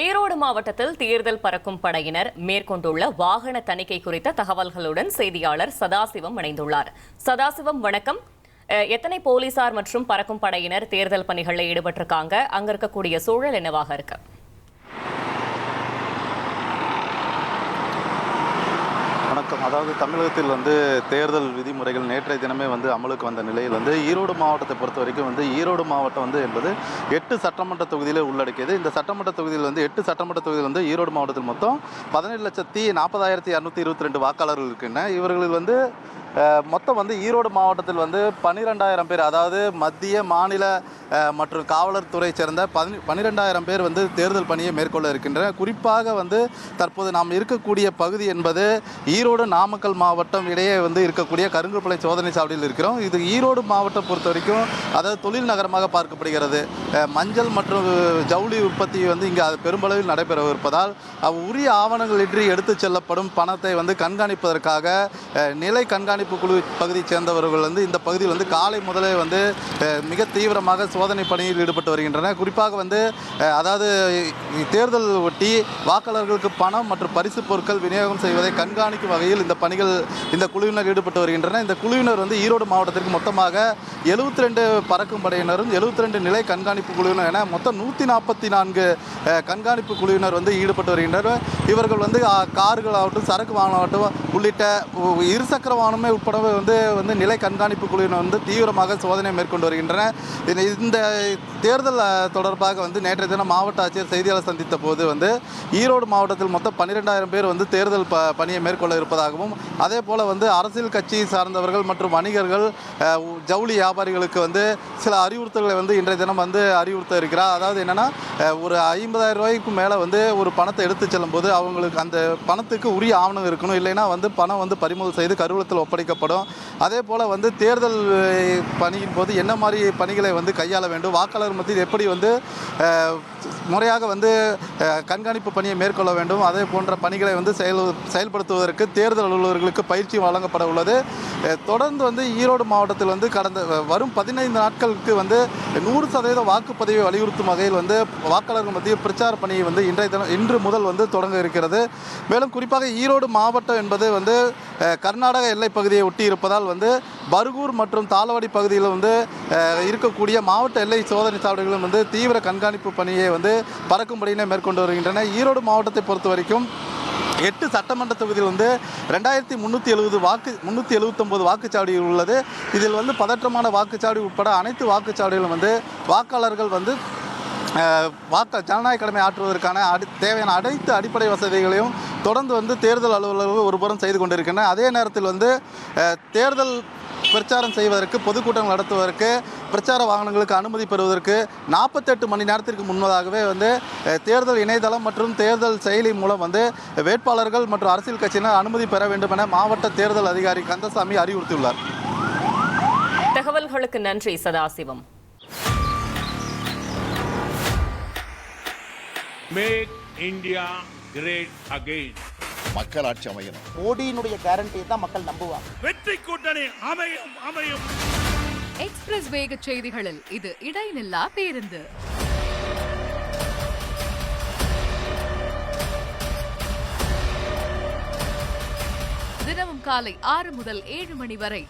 ஈரோடு மாவட்டத்தில் தேர்தல் பறக்கும் படையினர் மேற்கொண்டுள்ள வாகன தணிக்கை குறித்த தகவல்களுடன் செய்தியாளர் சதாசிவம் இணைந்துள்ளார். சதாசிவம், வணக்கம். எத்தனை போலீசார் மற்றும் பறக்கும் படையினர் தேர்தல் பணிகளில் ஈடுபட்டிருக்காங்க? அங்க இருக்கக்கூடிய சூழல் என்னவாக இருக்கு? வணக்கம். அதாவது தமிழகத்தில் தேர்தல் விதிமுறைகள் நேற்றைய தினமே அமலுக்கு வந்த நிலையில் ஈரோடு மாவட்டத்தை பொறுத்த வரைக்கும் ஈரோடு மாவட்டம் என்பது 8 சட்டமன்ற தொகுதியிலே உள்ளடக்கியது. இந்த சட்டமன்ற தொகுதியில் 8 சட்டமன்ற தொகுதியில் ஈரோடு மாவட்டத்தில் மொத்தம் 17,40,422 வாக்காளர்கள் இருக்கின்றன. இவர்களில் மொத்தம் ஈரோடு மாவட்டத்தில் 12,000 பேர், அதாவது மத்திய மாநில மற்றும் காவலர் துறை சேர்ந்த 12,000 பேர் தேர்தல் பணியை மேற்கொள்ள இருக்கின்றனர். குறிப்பாக தற்போது நாம் இருக்கக்கூடிய பகுதி என்பது ஈரோடு நாமக்கல் மாவட்டம் இடையே இருக்கக்கூடிய கருங்கல்பளை சோதனை சாவடியில் இருக்கிறோம். இது ஈரோடு மாவட்டம் பொறுத்த வரைக்கும் அதாவது தொழில் நகரமாக பார்க்கப்படுகிறது. மஞ்சள் மற்றும் ஜவுளி உற்பத்தி இங்கே பெரும்பளவில் நடைபெறவிருப்பதால் உரிய ஆவணங்கள் இன்றி எடுத்துச் செல்லப்படும் பணத்தை கண்காணிப்பதற்காக நிலை கண்காணிப்பு குழு பகுதியை சேர்ந்தவர்கள் இந்த பகுதியில் காலை முதலே மிக தீவிரமாக சோதனை பணியில் ஈடுபட்டு வருகின்றனர். குறிப்பாக அதாவது தேர்தல் ஒட்டி வாக்காளர்களுக்கு பணம் மற்றும் பரிசு பொருட்கள் விநியோகம் செய்வதை கண்காணிக்கும் வகையில் இந்த குழுவினர் ஈடுபட்டு வருகின்றனர். இந்த குழுவினர் ஈரோடு மாவட்டத்திற்கு மொத்தமாக 72 பறக்கும் படையினரும் 72 நிலை கண்காணிப்பு குழுவினர் என மொத்தம் 144 கண்காணிப்பு குழுவினர் ஈடுபட்டு வருகின்றனர். இவர்கள் கார்கள் ஆகட்டும், சரக்கு வாகனம் ஆகட்டும் உள்ளிட்ட இருசக்கர வாகனமே உட்பட நிலை கண்காணிப்பு குழுவினர் தீவிரமாக சோதனை மேற்கொண்டு வருகின்றனர். இந்த தேர்தல் தொடர்பாக நேற்றைய தினம் மாவட்ட ஆட்சியர் செய்தியாளர் சந்தித்த போது ஈரோடு மாவட்டத்தில் மொத்தம் 12,000 பேர் தேர்தல் பணியை மேற்கொள்ள இருப்பதாகவும், அதே போல் அரசியல் கட்சி சார்ந்தவர்கள் மற்றும் வணிகர்கள், ஜவுளி வியாபாரிகளுக்கு சில அறிவுறுத்தல்களை இன்றைய தினம் அறிவுறுத்த இருக்கிறார். அதாவது என்னென்னா, ஒரு 50,000 ரூபாய்க்கு மேலே ஒரு பணத்தை எடுத்து செல்லும் போது அவங்களுக்கு அந்த பணத்துக்கு உரிய ஆவணம் இருக்கணும். இல்லைன்னா பணம் பறிமுதல் செய்து கருவூலத்தில் ஒப்படைக்கப்படும். அதே போல் தேர்தல் பணியின் போது என்ன மாதிரி பணிகளை கையாள வேண்டும், வாக்காளர் மத்தியில் எப்படி முறையாக கண்காணிப்பு பணியை மேற்கொள்ள வேண்டும், அதே போன்ற பணிகளை செயல்படுத்துவதற்கு தேர்தல் அலுவலர்களுக்கு பயிற்சி வழங்கப்பட உள்ளது. தொடர்ந்து ஈரோடு மாவட்டத்தில் கடந்த வரும் 15 நாட்களுக்கு 100% வாக்குப்பதிவை வலியுறுத்தும் வகையில் வாக்காளர்கள் மத்தியில் பிரச்சார பணியை இன்று முதல் தொடங்க இருக்கிறது. மேலும் குறிப்பாக ஈரோடு மாவட்டம் என்பது கர்நாடக எல்லை பகுதியை ஒட்டி இருப்பதால் பர்கூர் மற்றும் தாளவாடி பகுதியில் இருக்கக்கூடிய மாவட்ட எல்லை சோதனை சாவடிகளும் தீவிர கண்காணிப்பு பணியை பறக்கும் படையினர் மேற்கொண்டு வருகின்றன. ஈரோடு மாவட்டத்தை பொறுத்த வரைக்கும் 8 சட்டமன்ற தொகுதியில் 2,379 வாக்குச்சாவடிகள் உள்ளது. இதில் பதற்றமான வாக்குச்சாவடி உட்பட அனைத்து வாக்குச்சாவடிகளும் வாக்காளர்கள் ஜனநாயக கடமை ஆற்றுவதற்கான தேவையான அனைத்து அடிப்படை வசதிகளையும் தொடர்ந்து தேர்தல் அலுவலர்கள் ஒருபுறம் செய்து கொண்டிருக்கின்றனர். அதே நேரத்தில் தேர்தல் பிரச்சாரம் செய்வதற்கு, பொதுக்கூட்டங்கள் நடத்துவதற்கு, பிரச்சார வாகனங்களுக்கு அனுமதி பெறுவதற்கு 48 மணி நேரத்திற்கு முன்னதாகவே தேர்தல் இணையதளம் மற்றும் தேர்தல் செயலி மூலம் வேட்பாளர்கள் மற்றும் அரசியல் கட்சியினர் அனுமதி பெற வேண்டும் என மாவட்ட தேர்தல் அதிகாரி கந்தசாமி அறிவுறுத்தியுள்ளார். தகவல்களுக்கு நன்றி Sadasivam. Make India great again. மக்கள் ஆட்சி அமையணும். மோடியினுடைய கேரண்டியை தான் மக்கள் நம்புவாங்க. வெற்றி கூட்டணி அமையும். எக்ஸ்பிரஸ் வேக செய்திகளில் இது இடைநில்லா பேருந்து. தினமும் காலை 6 முதல் 7 மணி வரை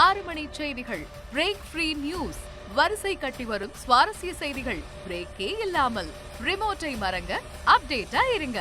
6 மணி செய்திகள். Break free news. வரிசை கட்டி வரும் சுவாரஸ்ய செய்திகள் பிரேக்கே இல்லாமல். ரிமோட்டை மறங்க, அப்டேட்டா இருங்க.